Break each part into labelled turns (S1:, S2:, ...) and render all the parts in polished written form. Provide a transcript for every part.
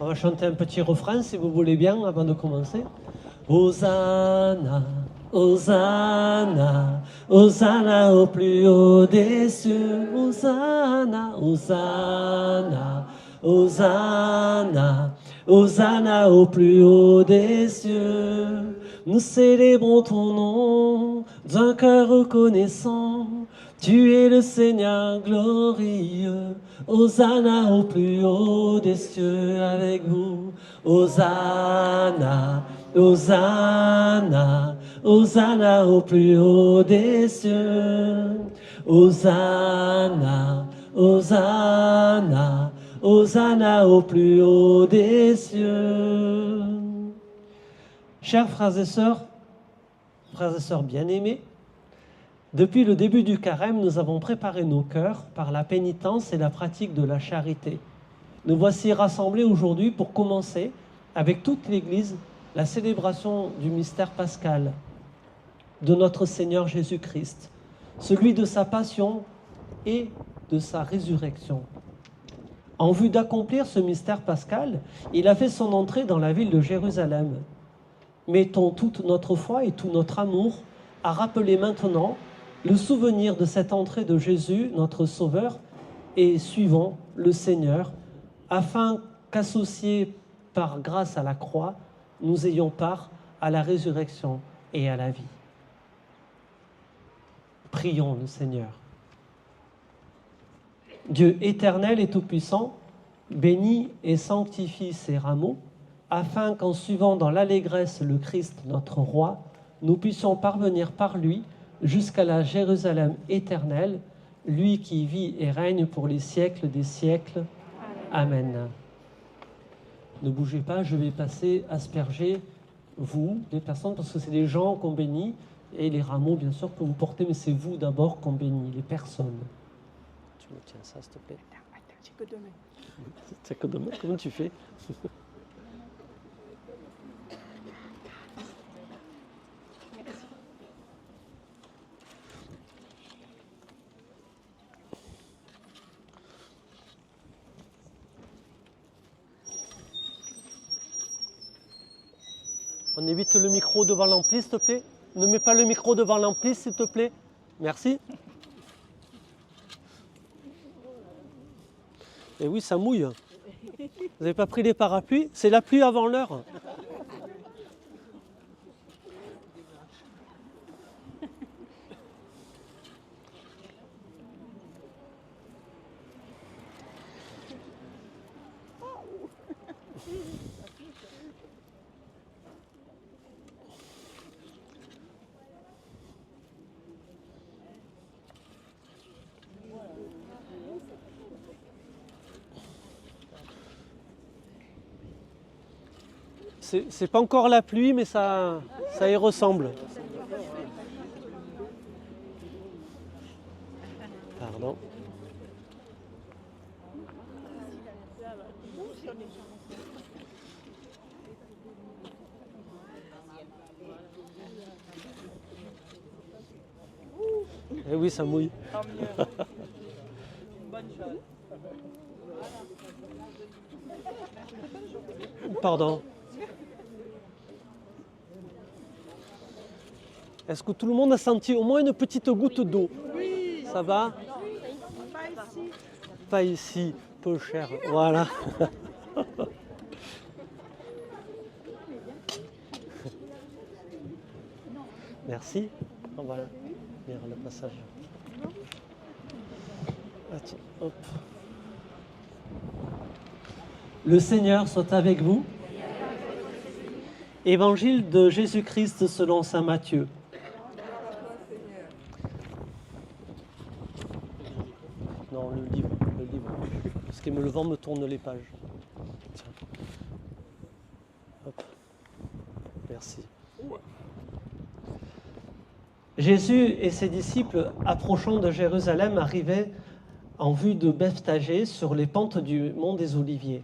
S1: On va chanter un petit refrain si vous voulez bien avant de commencer. Hosanna, Hosanna, Hosanna au plus haut des cieux. Hosanna, Hosanna, Hosanna, Hosanna au plus haut des cieux. Nous célébrons ton nom d'un cœur reconnaissant. Tu es le Seigneur glorieux. Hosanna au plus haut des cieux avec vous. Hosanna, Hosanna, Hosanna au plus haut des cieux. Hosanna, Hosanna, Hosanna au plus haut des cieux. Chers frères et sœurs bien-aimés, depuis le début du carême, nous avons préparé nos cœurs par la pénitence et la pratique de la charité. Nous voici rassemblés aujourd'hui pour commencer, avec toute l'Église, la célébration du mystère pascal de notre Seigneur Jésus-Christ, celui de sa passion et de sa résurrection. En vue d'accomplir ce mystère pascal, il a fait son entrée dans la ville de Jérusalem. Mettons toute notre foi et tout notre amour à rappeler maintenant le souvenir de cette entrée de Jésus, notre Sauveur, et suivons le Seigneur, afin qu'associés par grâce à la croix, nous ayons part à la résurrection et à la vie. Prions le Seigneur. Dieu éternel et tout-puissant, bénis et sanctifie ces rameaux, afin qu'en suivant dans l'allégresse le Christ, notre Roi, nous puissions parvenir par lui jusqu'à la Jérusalem éternelle, lui qui vit et règne pour les siècles des siècles. Amen. Ne bougez pas, je vais passer asperger vous, les personnes, parce que c'est les gens qu'on bénit, et les rameaux, bien sûr, que vous portez, mais c'est vous d'abord qu'on bénit, les personnes. Tu me tiens ça, s'il te plaît.
S2: Attends, j'ai que deux mains.
S1: C'est que deux mains, comment tu fais? On évite le micro devant l'ampli, s'il te plaît. Ne mets pas le micro devant l'ampli, s'il te plaît. Merci. Et oui, ça mouille. Vous n'avez pas pris les parapluies? C'est la pluie avant l'heure. C'est pas encore la pluie, mais ça y ressemble. Pardon. Eh oui, ça mouille. Pardon. Est-ce que tout le monde a senti au moins une petite goutte d'eau?
S2: Oui.
S1: Ça va?
S2: Pas ici.
S1: Pas ici, peu cher. Voilà. Merci. On va lire le passage. Attends, hop. Le Seigneur soit avec vous. Évangile de Jésus-Christ selon saint Matthieu. Non, le livre. Parce que le vent me tourne les pages. Tiens. Hop. Merci. Jésus et ses disciples, approchant de Jérusalem, arrivaient en vue de Bethphagée sur les pentes du mont des Oliviers.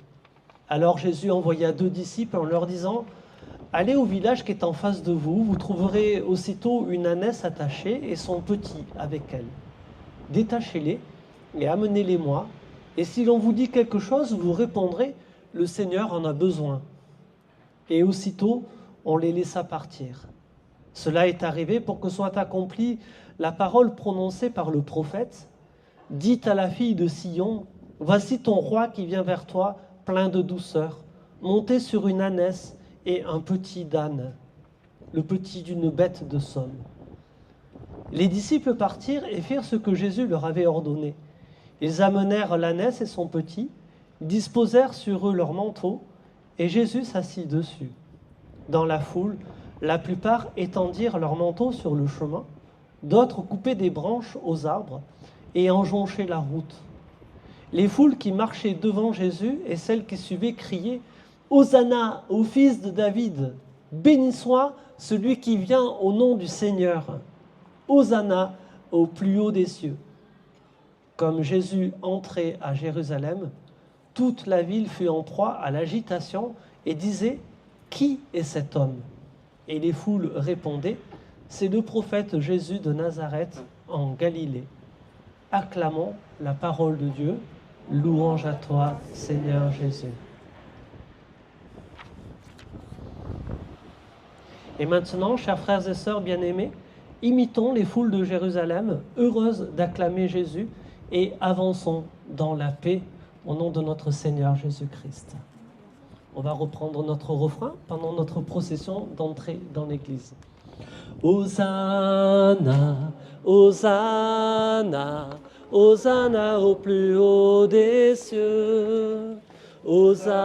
S1: Alors Jésus envoya 2 disciples en leur disant « Allez au village qui est en face de vous, vous trouverez aussitôt une ânesse attachée et son petit avec elle. Détachez-les et amenez-les-moi, et si l'on vous dit quelque chose, vous répondrez le Seigneur en a besoin. Et aussitôt, on les laissa partir. Cela est arrivé pour que soit accomplie la parole prononcée par le prophète. Dites à la fille de Sion, voici ton roi qui vient vers toi, plein de douceur, monté sur une ânesse et un petit d'âne, le petit d'une bête de somme. Les disciples partirent et firent ce que Jésus leur avait ordonné. Ils amenèrent l'ânesse et son petit, disposèrent sur eux leurs manteaux, et Jésus s'assit dessus. Dans la foule, la plupart étendirent leurs manteaux sur le chemin, d'autres coupaient des branches aux arbres et en jonchaient la route. Les foules qui marchaient devant Jésus et celles qui suivaient criaient « Hosanna au fils de David ! Béni soit celui qui vient au nom du Seigneur ! Hosanna au plus haut des cieux !» Comme Jésus entrait à Jérusalem, toute la ville fut en proie à l'agitation et disait « Qui est cet homme ?» Et les foules répondaient « C'est le prophète Jésus de Nazareth en Galilée. » Acclamons la parole de Dieu. Louange à toi, Seigneur Jésus. Et maintenant, chers frères et sœurs bien-aimés, imitons les foules de Jérusalem, heureuses d'acclamer Jésus, et avançons dans la paix au nom de notre Seigneur Jésus-Christ. On va reprendre notre refrain pendant notre procession d'entrée dans l'église. Hosanna, Hosanna, Hosanna au plus haut des cieux. Hosanna.